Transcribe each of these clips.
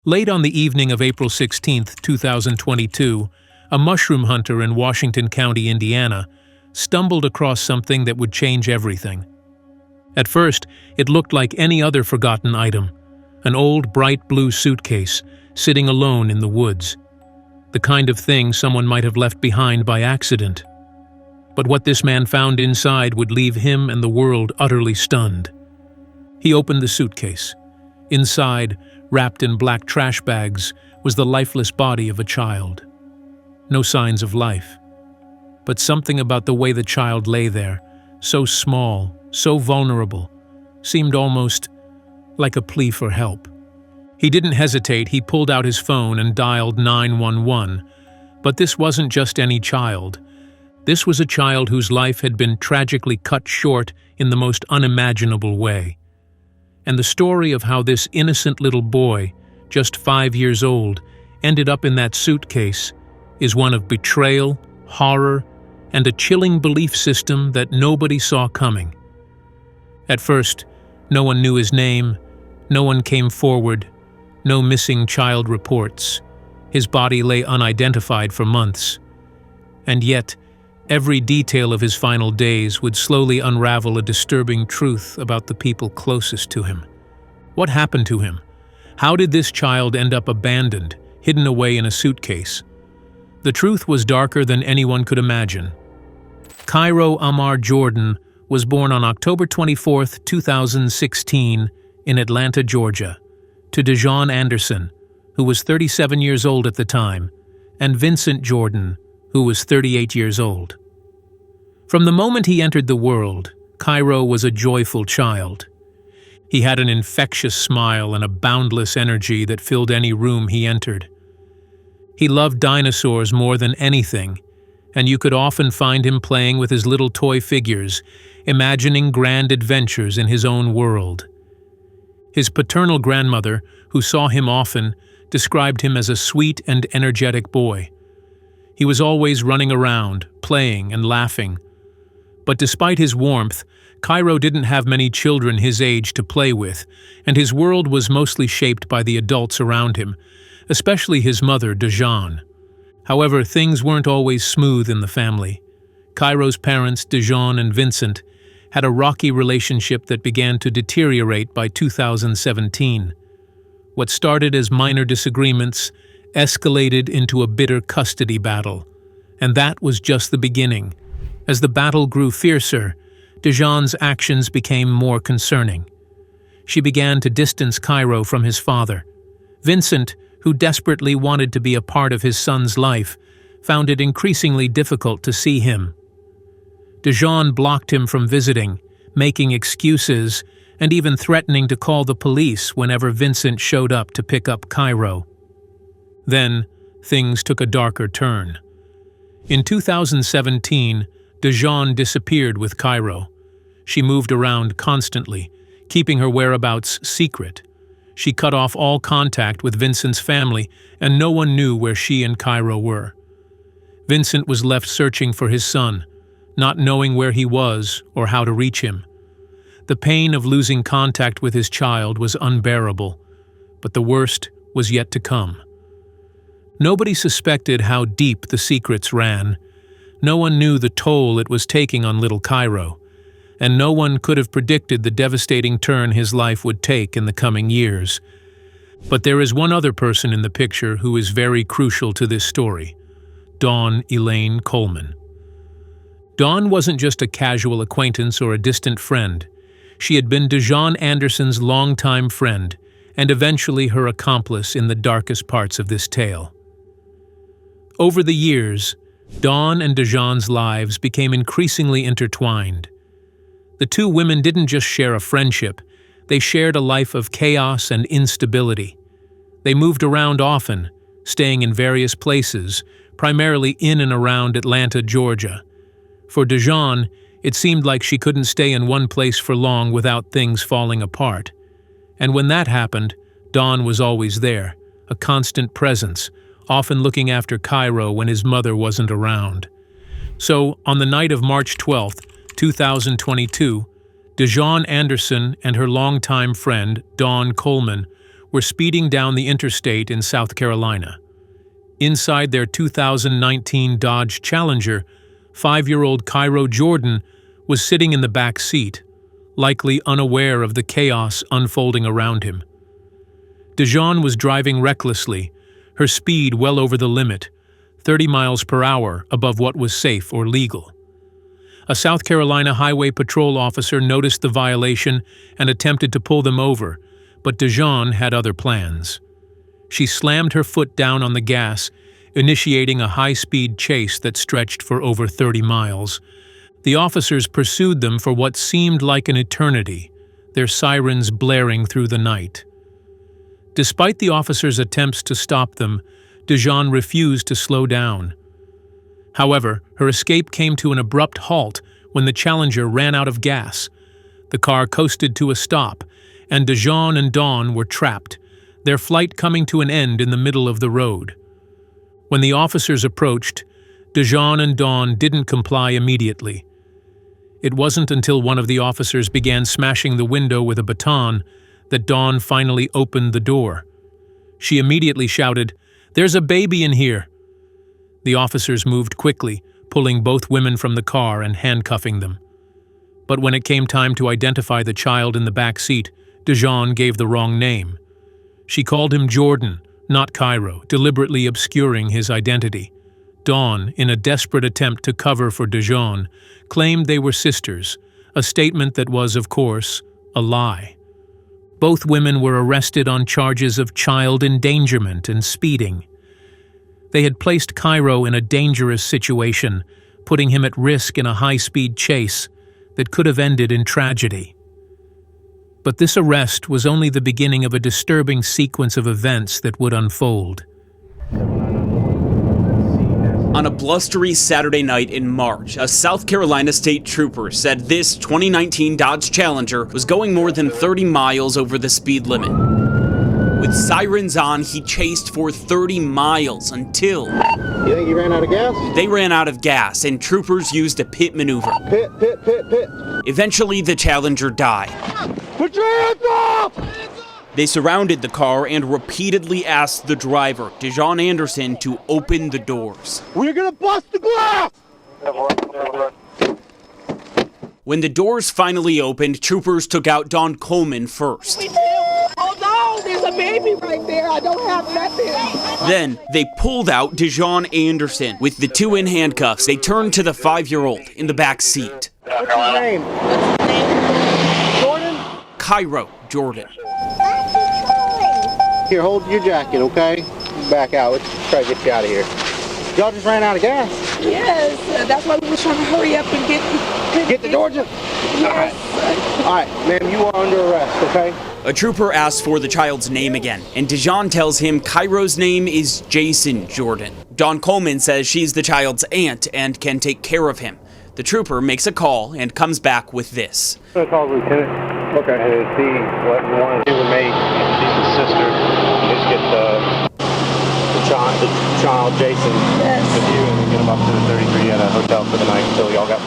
Late on the evening of April 16, 2022, a mushroom hunter in Washington County, Indiana, stumbled across something that would change everything. At first, it looked like any other forgotten item, an old bright blue suitcase sitting alone in the woods, the kind of thing someone might have left behind by accident. But what this man found inside would leave him and the world utterly stunned. He opened the suitcase. Inside, wrapped in black trash bags, was the lifeless body of a child. No signs of life. But something about the way the child lay there, so small, so vulnerable, seemed almost like a plea for help. He didn't hesitate. He pulled out his phone and dialed 911. But this wasn't just any child. This was a child whose life had been tragically cut short in the most unimaginable way. And the story of how this innocent little boy, just 5 years old, ended up in that suitcase is one of betrayal, horror, and a chilling belief system that nobody saw coming. At first, no one knew his name, no one came forward, no missing child reports. His body lay unidentified for months. And yet, every detail of his final days would slowly unravel a disturbing truth about the people closest to him. What happened to him? How did this child end up abandoned, hidden away in a suitcase? The truth was darker than anyone could imagine. Cairo Amar Jordan was born on October 24, 2016, in Atlanta, Georgia, to Dejon Anderson, who was 37 years old at the time, and Vincent Jordan, who was 38 years old. From the moment he entered the world, Cairo was a joyful child. He had an infectious smile and a boundless energy that filled any room he entered. He loved dinosaurs more than anything, and you could often find him playing with his little toy figures, imagining grand adventures in his own world. His paternal grandmother, who saw him often, described him as a sweet and energetic boy. He was always running around, playing and laughing. But despite his warmth, Cairo didn't have many children his age to play with, and his world was mostly shaped by the adults around him, especially his mother, Dejon. However, things weren't always smooth in the family. Cairo's parents, Dejon and Vincent, had a rocky relationship that began to deteriorate by 2017. What started as minor disagreements escalated into a bitter custody battle, and that was just the beginning. As the battle grew fiercer, Dejon's actions became more concerning. She began to distance Cairo from his father. Vincent, who desperately wanted to be a part of his son's life, found it increasingly difficult to see him. Dejon blocked him from visiting, making excuses, and even threatening to call the police whenever Vincent showed up to pick up Cairo. Then, things took a darker turn. In 2017, Dejon disappeared with Cairo. She moved around constantly, keeping her whereabouts secret. She cut off all contact with Vincent's family, and no one knew where she and Cairo were. Vincent was left searching for his son, not knowing where he was or how to reach him. The pain of losing contact with his child was unbearable, but the worst was yet to come. Nobody suspected how deep the secrets ran. No one knew the toll it was taking on little Cairo, and no one could have predicted the devastating turn his life would take in the coming years. But there is one other person in the picture who is very crucial to this story: Dawn Elaine Coleman. Dawn wasn't just a casual acquaintance or a distant friend. She had been Dejon Anderson's longtime friend, and eventually her accomplice in the darkest parts of this tale. Over the years, Dawn and Dejon's lives became increasingly intertwined. The two women didn't just share a friendship, they shared a life of chaos and instability. They moved around often, staying in various places, primarily in and around Atlanta, Georgia. For Dejon, it seemed like she couldn't stay in one place for long without things falling apart. And when that happened, Dawn was always there, a constant presence, often looking after Cairo when his mother wasn't around. So, on the night of March 12, 2022, Dejon Anderson and her longtime friend, Dawn Coleman, were speeding down the interstate in South Carolina. Inside their 2019 Dodge Challenger, 5-year-old Cairo Jordan was sitting in the back seat, likely unaware of the chaos unfolding around him. Dijon was driving recklessly, her speed well over the limit, 30 miles per hour above what was safe or legal. A South Carolina Highway Patrol officer noticed the violation and attempted to pull them over, but Dijon had other plans. She slammed her foot down on the gas, initiating a high-speed chase that stretched for over 30 miles. The officers pursued them for what seemed like an eternity, their sirens blaring through the night. Despite the officers' attempts to stop them, Dijon refused to slow down. However, her escape came to an abrupt halt when the Challenger ran out of gas. The car coasted to a stop, and Dijon and Dawn were trapped, their flight coming to an end in the middle of the road. When the officers approached, Dijon and Dawn didn't comply immediately. It wasn't until one of the officers began smashing the window with a baton that Dawn finally opened the door. She immediately shouted, "There's a baby in here!" The officers moved quickly, pulling both women from the car and handcuffing them. But when it came time to identify the child in the back seat, Dijon gave the wrong name. She called him Jordan, not Cairo, deliberately obscuring his identity. Dawn, in a desperate attempt to cover for Dijon, claimed they were sisters, a statement that was, of course, a lie. Both women were arrested on charges of child endangerment and speeding. They had placed Cairo in a dangerous situation, putting him at risk in a high-speed chase that could have ended in tragedy. But this arrest was only the beginning of a disturbing sequence of events that would unfold. On a blustery Saturday night in March, a South Carolina state trooper said this 2019 Dodge Challenger was going more than 30 miles over the speed limit. With sirens on, he chased for 30 miles until... You think he ran out of gas? They ran out of gas, and troopers used a pit maneuver. Pit. Eventually, the Challenger died. Put your hands up! They surrounded the car and repeatedly asked the driver, Dijon Anderson, to open the doors. We're gonna bust the glass! When the doors finally opened, troopers took out Don Coleman first. Oh no, there's a baby right there. I don't have nothing. Then they pulled out Dijon Anderson. With the two in handcuffs, they turned to the 5-year-old in the back seat. What's his name? Jordan? Cairo Jordan. Here, hold your jacket, okay? Back out. Let's try to get you out of here. Y'all just ran out of gas. Yes, that's why we were trying to hurry up and Get to Georgia? Yes. All right, ma'am, you are under arrest, okay? A trooper asks for the child's name again, and Dijon tells him Cairo's name is Jason Jordan. Don Coleman says she's the child's aunt and can take care of him. The trooper makes a call and comes back with this. I'm gonna call Lieutenant. Okay. And see what you want to do with me. She's the sister. Just get the child, Jason, with you, and get him up to the 33 at a hotel for the night until y'all got...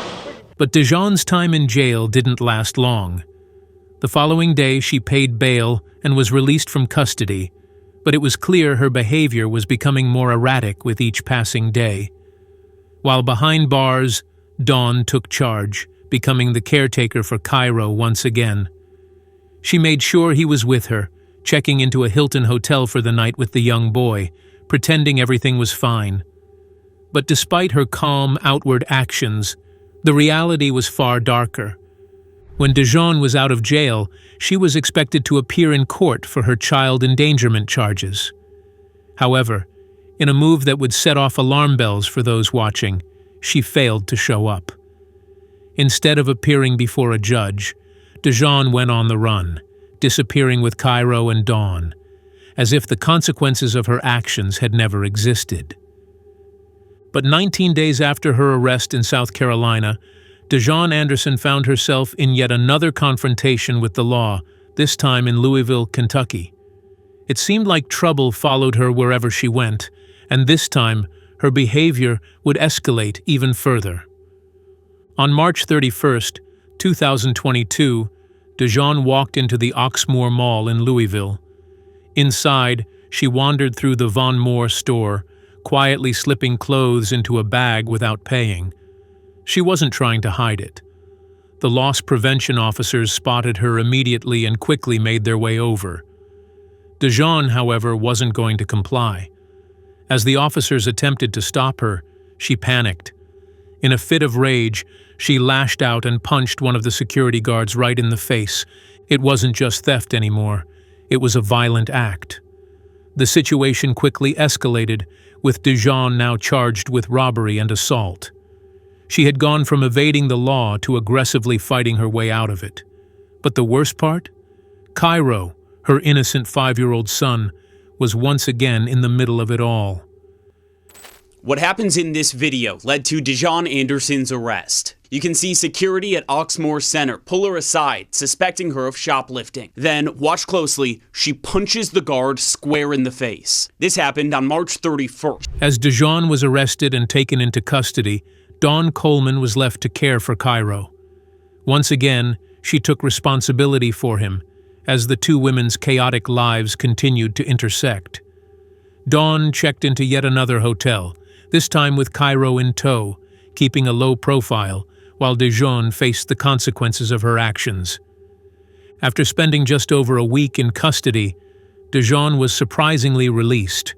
But Dijon's time in jail didn't last long. The following day, she paid bail and was released from custody, but it was clear her behavior was becoming more erratic with each passing day. While behind bars, Dawn took charge, becoming the caretaker for Cairo once again. She made sure he was with her, checking into a Hilton hotel for the night with the young boy, pretending everything was fine. But despite her calm outward actions, the reality was far darker. When Dijon was out of jail, she was expected to appear in court for her child endangerment charges. However, in a move that would set off alarm bells for those watching, she failed to show up. Instead of appearing before a judge, Dijon went on the run, disappearing with Cairo and Dawn, as if the consequences of her actions had never existed. But 19 days after her arrest in South Carolina, Dijon Anderson found herself in yet another confrontation with the law, this time in Louisville, Kentucky. It seemed like trouble followed her wherever she went, and this time her behavior would escalate even further. On March 31st, 2022, Dijon walked into the Oxmoor Mall in Louisville. Inside, she wandered through the Von Moore store, quietly slipping clothes into a bag without paying. She wasn't trying to hide it. The loss prevention officers spotted her immediately and quickly made their way over. Dijon, however, wasn't going to comply. As the officers attempted to stop her, she panicked. In a fit of rage, she lashed out and punched one of the security guards right in the face. It wasn't just theft anymore. It was a violent act. The situation quickly escalated, with Dijon now charged with robbery and assault. She had gone from evading the law to aggressively fighting her way out of it. But the worst part? Cairo, her innocent 5-year-old son, was once again in the middle of it all. What happens in this video led to Dijon Anderson's arrest. You can see security at Oxmoor Center pull her aside, suspecting her of shoplifting. Then, watch closely, she punches the guard square in the face. This happened on March 31st. As Dijon was arrested and taken into custody, Dawn Coleman was left to care for Cairo. Once again, she took responsibility for him, as the two women's chaotic lives continued to intersect. Dawn checked into yet another hotel, this time with Cairo in tow, keeping a low profile, while Dijon faced the consequences of her actions. After spending just over a week in custody, Dijon was surprisingly released.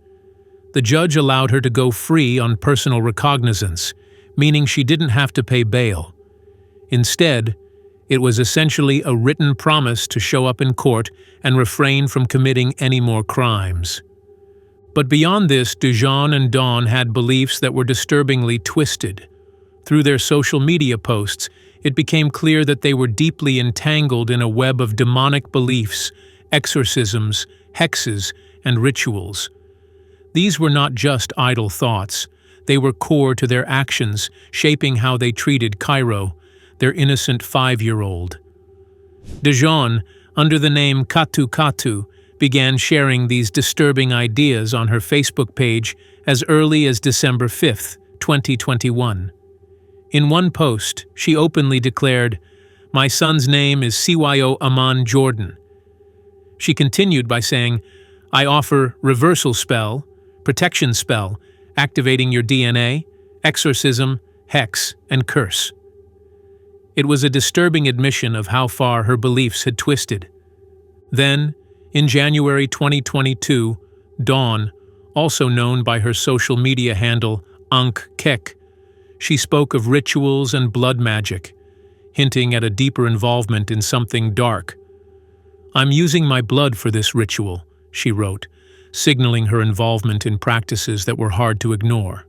The judge allowed her to go free on personal recognizance, meaning she didn't have to pay bail. Instead, it was essentially a written promise to show up in court and refrain from committing any more crimes. But beyond this, Dijon and Dawn had beliefs that were disturbingly twisted. Through their social media posts, it became clear that they were deeply entangled in a web of demonic beliefs, exorcisms, hexes, and rituals. These were not just idle thoughts. They were core to their actions, shaping how they treated Cairo, their innocent 5-year-old. Dijon, under the name Katu Katu, began sharing these disturbing ideas on her Facebook page as early as December 5, 2021. In one post, she openly declared, "My son's name is CYO Aman Jordan." She continued by saying, "I offer reversal spell, protection spell, activating your DNA, exorcism, hex, and curse." It was a disturbing admission of how far her beliefs had twisted. Then, in January 2022, Dawn, also known by her social media handle Ankh Kek, she spoke of rituals and blood magic, hinting at a deeper involvement in something dark. "I'm using my blood for this ritual," she wrote, signaling her involvement in practices that were hard to ignore.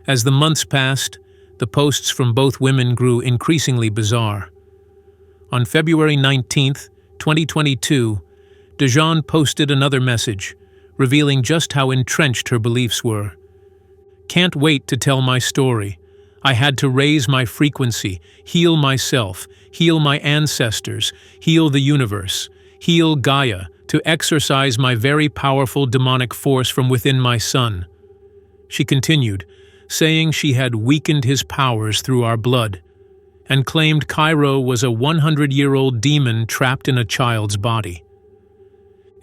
As the months passed, the posts from both women grew increasingly bizarre. On February 19, 2022, Dijon posted another message, revealing just how entrenched her beliefs were. "Can't wait to tell my story. I had to raise my frequency, heal myself, heal my ancestors, heal the universe, heal Gaia, to exorcise my very powerful demonic force from within my son." She continued, saying she had weakened his powers through our blood, and claimed Cairo was a 100-year-old demon trapped in a child's body.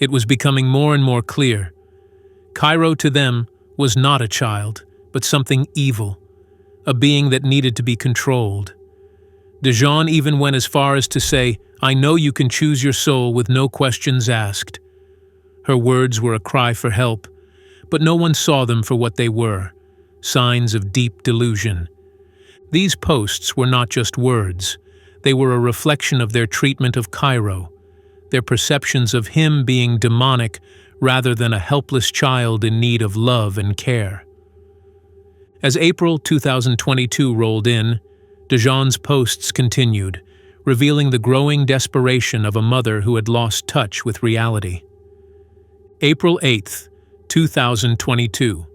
It was becoming more and more clear. Cairo to them was not a child, but something evil, a being that needed to be controlled. Dijon even went as far as to say, "I know you can choose your soul with no questions asked." Her words were a cry for help, but no one saw them for what they were, signs of deep delusion. These posts were not just words. They were a reflection of their treatment of Cairo, their perceptions of him being demonic rather than a helpless child in need of love and care. As April 2022 rolled in, Dijon's posts continued, revealing the growing desperation of a mother who had lost touch with reality. April 8, 2022.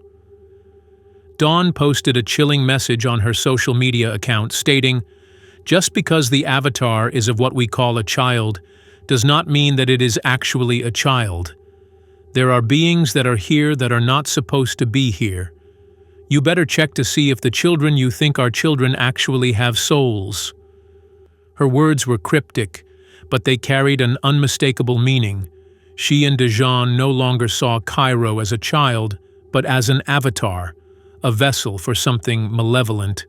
Dawn posted a chilling message on her social media account stating, "Just because the avatar is of what we call a child does not mean that it is actually a child. There are beings that are here that are not supposed to be here. You better check to see if the children you think are children actually have souls." Her words were cryptic, but they carried an unmistakable meaning. She and Dijon no longer saw Cairo as a child, but as an avatar, a vessel for something malevolent.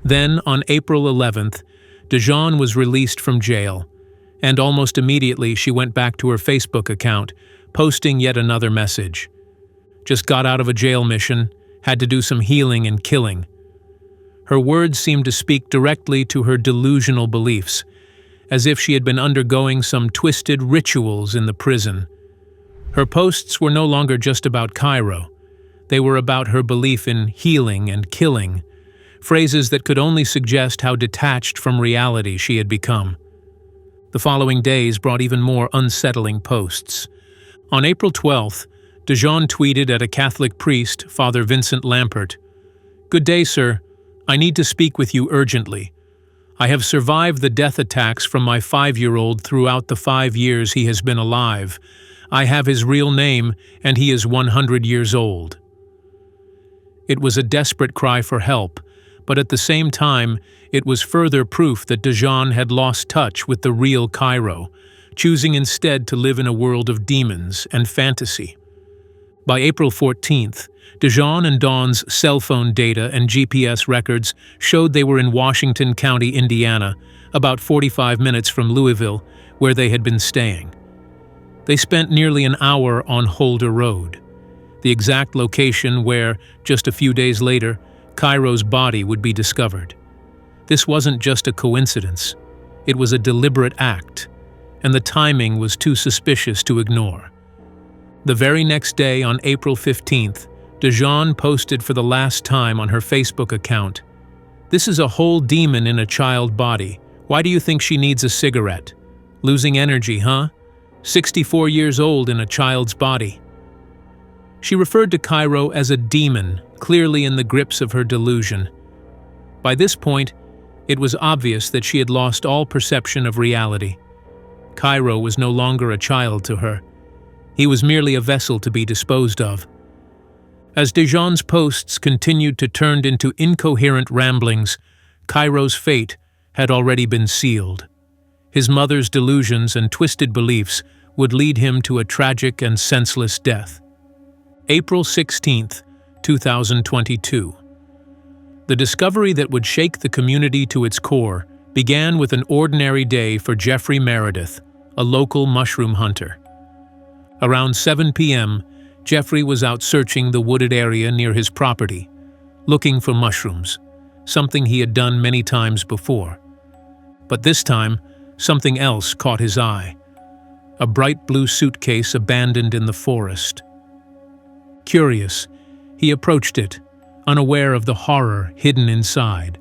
Then, on April 11th, Dijon was released from jail, and almost immediately she went back to her Facebook account, posting yet another message. Just got out of a jail mission, had to do some healing and killing. Her words seemed to speak directly to her delusional beliefs, as if she had been undergoing some twisted rituals in the prison. Her posts were no longer just about Cairo. They were about her belief in healing and killing, phrases that could only suggest how detached from reality she had become. The following days brought even more unsettling posts. On April 12th, Dijon tweeted at a Catholic priest, Father Vincent Lampert, "Good day, sir. I need to speak with you urgently. I have survived the death attacks from my 5-year-old throughout the 5 years he has been alive. I have his real name, and he is 100 years old." It was a desperate cry for help, but at the same time, it was further proof that Dijon had lost touch with the real Cairo, choosing instead to live in a world of demons and fantasy. By April 14th, Dijon and Dawn's cell phone data and GPS records showed they were in Washington County, Indiana, about 45 minutes from Louisville, where they had been staying. They spent nearly an hour on Holder Road, the exact location where, just a few days later, Cairo's body would be discovered. This wasn't just a coincidence. It was a deliberate act, and the timing was too suspicious to ignore. The very next day, on April 15th, Dijon posted for the last time on her Facebook account, "This is a whole demon in a child body. Why do you think she needs a cigarette? Losing energy, huh? 64 years old in a child's body." She referred to Cairo as a demon, clearly in the grips of her delusion. By this point, it was obvious that she had lost all perception of reality. Cairo was no longer a child to her. He was merely a vessel to be disposed of. As Dijon's posts continued to turn into incoherent ramblings, Cairo's fate had already been sealed. His mother's delusions and twisted beliefs would lead him to a tragic and senseless death. April 16th, 2022. The discovery that would shake the community to its core began with an ordinary day for Jeffrey Meredith, a local mushroom hunter. Around 7 p.m., Jeffrey was out searching the wooded area near his property, looking for mushrooms, something he had done many times before. But this time, something else caught his eye: a bright blue suitcase abandoned in the forest. Curious, he approached it, unaware of the horror hidden inside.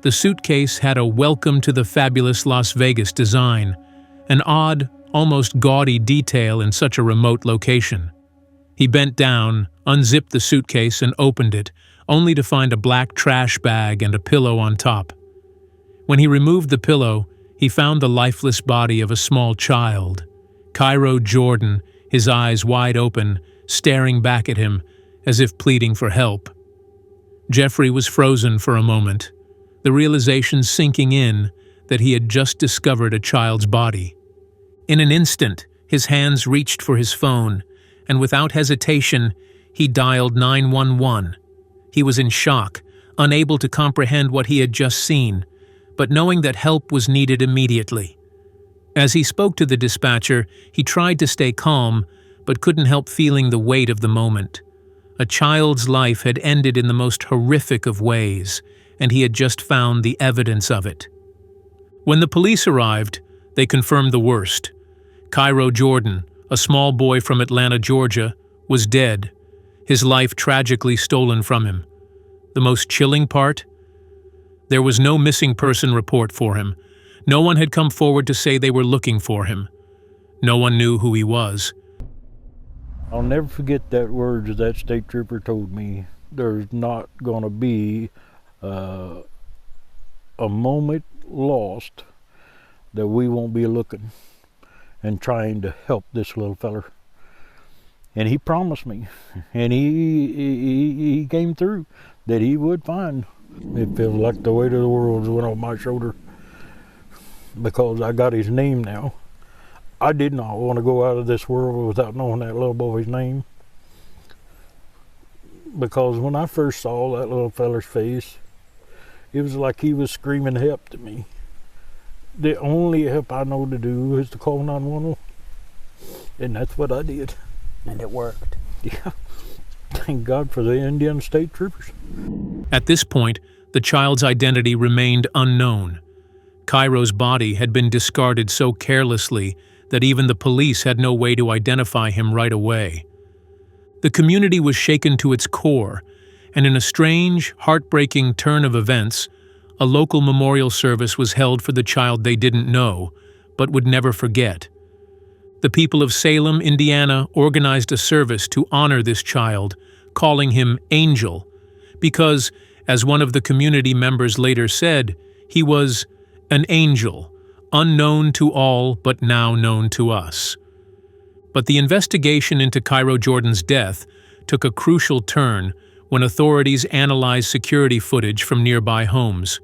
The suitcase had a "Welcome to the Fabulous Las Vegas" design, an odd, almost gaudy detail in such a remote location. He bent down, unzipped the suitcase, and opened it, only to find a black trash bag and a pillow on top. When he removed the pillow, he found the lifeless body of a small child, Cairo Jordan, his eyes wide open, staring back at him as if pleading for help. Jeffrey was frozen for a moment, the realization sinking in that he had just discovered a child's body. In an instant, his hands reached for his phone, and without hesitation, he dialed 911. He was in shock, unable to comprehend what he had just seen, but knowing that help was needed immediately. As he spoke to the dispatcher, he tried to stay calm, but couldn't help feeling the weight of the moment. A child's life had ended in the most horrific of ways, and he had just found the evidence of it. When the police arrived, they confirmed the worst. Cairo Jordan, a small boy from Atlanta, Georgia, was dead, his life tragically stolen from him. The most chilling part? There was no missing person report for him. No one had come forward to say they were looking for him. No one knew who he was. I'll never forget that words that state trooper told me. There's not going to be a moment lost that we won't be looking and trying to help this little feller. And he promised me, and he came through, that he would find. It feels like the weight of the world went off my shoulder because I got his name now. I did not want to go out of this world without knowing that little boy's name. Because when I first saw that little feller's face, it was like he was screaming help to me. The only help I know to do is to call 911. And that's what I did. And it worked. Yeah. Thank God for the Indiana State Troopers. At this point, the child's identity remained unknown. Cairo's body had been discarded so carelessly that even the police had no way to identify him right away. The community was shaken to its core, and in a strange, heartbreaking turn of events, a local memorial service was held for the child they didn't know, but would never forget. The people of Salem, Indiana, organized a service to honor this child, calling him Angel, because, as one of the community members later said, he was an angel, unknown to all but now known to us. But the investigation into Cairo Jordan's death took a crucial turn when authorities analyzed security footage from nearby homes.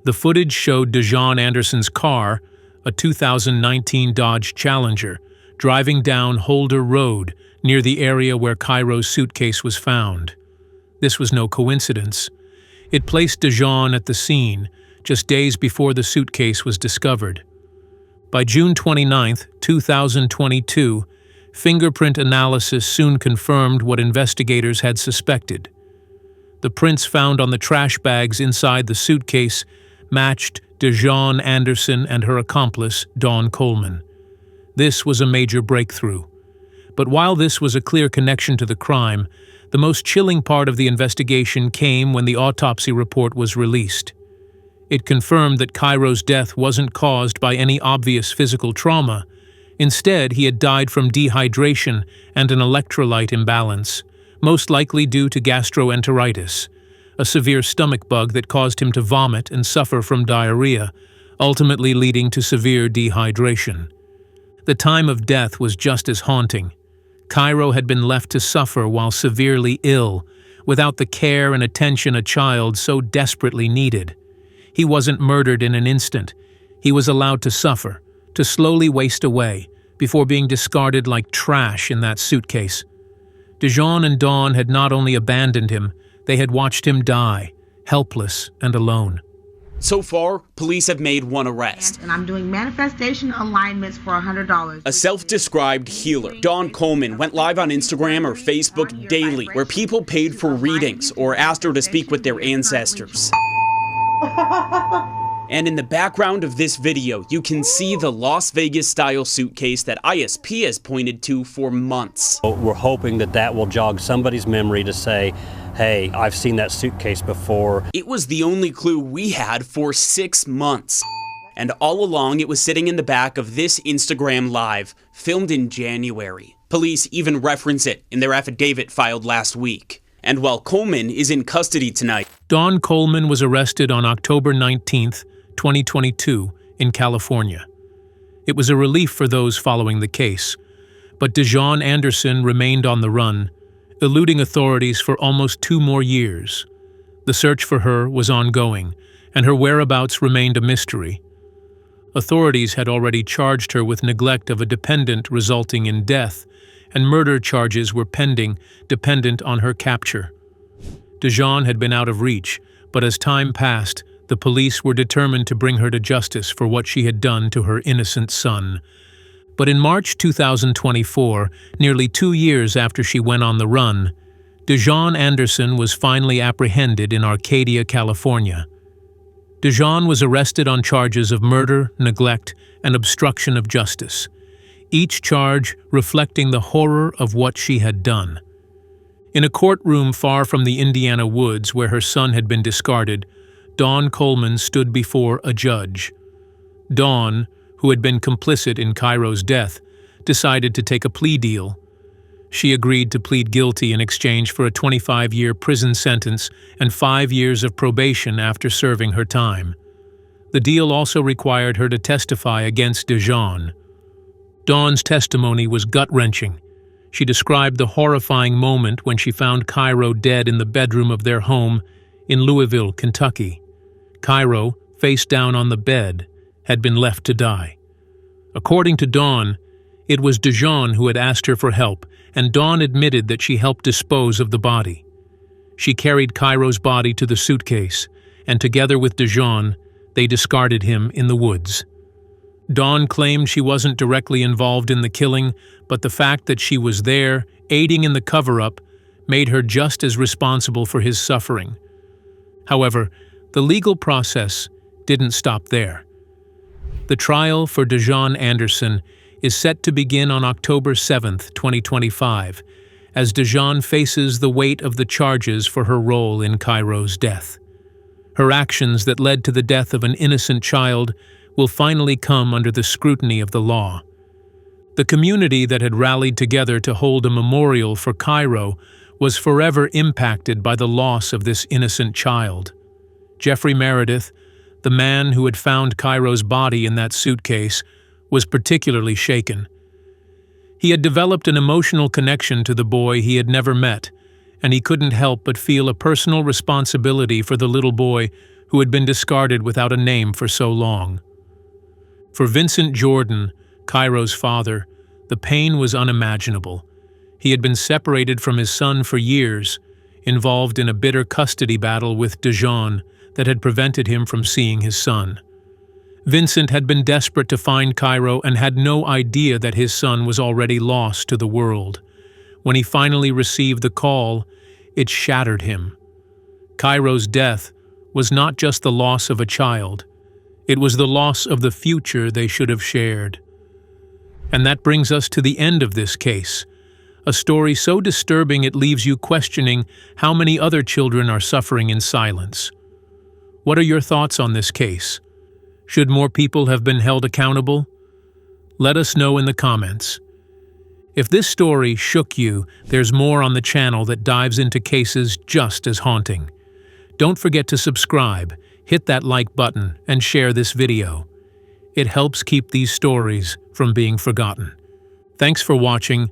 The footage showed Dejon Anderson's car, a 2019 Dodge Challenger, driving down Holder Road near the area where Cairo's suitcase was found. This was no coincidence. It placed Dejon at the scene just days before the suitcase was discovered. By June 29, 2022, fingerprint analysis soon confirmed what investigators had suspected. The prints found on the trash bags inside the suitcase matched Dejon Anderson and her accomplice, Dawn Coleman. This was a major breakthrough. But while this was a clear connection to the crime, the most chilling part of the investigation came when the autopsy report was released. It confirmed that Cairo's death wasn't caused by any obvious physical trauma. Instead, he had died from dehydration and an electrolyte imbalance, most likely due to gastroenteritis, a severe stomach bug that caused him to vomit and suffer from diarrhea, ultimately leading to severe dehydration. The time of death was just as haunting. Cairo had been left to suffer while severely ill, without the care and attention a child so desperately needed. He wasn't murdered in an instant. He was allowed to suffer, to slowly waste away, before being discarded like trash in that suitcase. Dejon and Dawn had not only abandoned him, they had watched him die, helpless and alone. So far, police have made one arrest. And I'm doing manifestation alignments for $100. A self-described healer, Dawn Coleman, went live on Instagram or Facebook daily, where people paid for readings or asked her to speak with their ancestors. And in the background of this video, you can see the Las Vegas-style suitcase that ISP has pointed to for months. We're hoping that that will jog somebody's memory to say, hey, I've seen that suitcase before. It was the only clue we had for 6 months. And all along, it was sitting in the back of this Instagram Live, filmed in January. Police even reference it in their affidavit filed last week. And while Coleman is in custody tonight, Dawn Coleman was arrested on October 19, 2022, in California. It was a relief for those following the case, but Dejon Anderson remained on the run, eluding authorities for almost 2 more years. The search for her was ongoing, and her whereabouts remained a mystery. Authorities had already charged her with neglect of a dependent resulting in death, and murder charges were pending, dependent on her capture. Dejon had been out of reach, but as time passed, the police were determined to bring her to justice for what she had done to her innocent son. But in March 2024, nearly 2 years after she went on the run, Dejon Anderson was finally apprehended in Arcadia, California. Dejon was arrested on charges of murder, neglect, and obstruction of justice, each charge reflecting the horror of what she had done. In a courtroom far from the Indiana woods where her son had been discarded, Dawn Coleman stood before a judge. Dawn, who had been complicit in Cairo's death, decided to take a plea deal. She agreed to plead guilty in exchange for a 25-year prison sentence and 5 years of probation after serving her time. The deal also required her to testify against Dejon. Dawn's testimony was gut-wrenching. She described the horrifying moment when she found Cairo dead in the bedroom of their home in Louisville, Kentucky. Cairo, face down on the bed, had been left to die. According to Dawn, it was Dijon who had asked her for help, and Dawn admitted that she helped dispose of the body. She carried Cairo's body to the suitcase, and together with Dijon, they discarded him in the woods. Dawn claimed she wasn't directly involved in the killing, but the fact that she was there, aiding in the cover-up, made her just as responsible for his suffering. However, the legal process didn't stop there. The trial for Dijon Anderson is set to begin on October 7, 2025, as Dijon faces the weight of the charges for her role in Cairo's death. Her actions that led to the death of an innocent child will finally come under the scrutiny of the law. The community that had rallied together to hold a memorial for Cairo was forever impacted by the loss of this innocent child. Jeffrey Meredith, the man who had found Cairo's body in that suitcase, was particularly shaken. He had developed an emotional connection to the boy he had never met, and he couldn't help but feel a personal responsibility for the little boy who had been discarded without a name for so long. For Vincent Jordan, Cairo's father, the pain was unimaginable. He had been separated from his son for years, involved in a bitter custody battle with Dijon that had prevented him from seeing his son. Vincent had been desperate to find Cairo and had no idea that his son was already lost to the world. When he finally received the call, it shattered him. Cairo's death was not just the loss of a child, it was the loss of the future they should have shared. And that brings us to the end of this case, a story so disturbing it leaves you questioning how many other children are suffering in silence. What are your thoughts on this case? Should more people have been held accountable? Let us know in the comments. If this story shook you, there's more on the channel that dives into cases just as haunting. Don't forget to subscribe, hit that like button, and share this video. It helps keep these stories from being forgotten. Thanks for watching.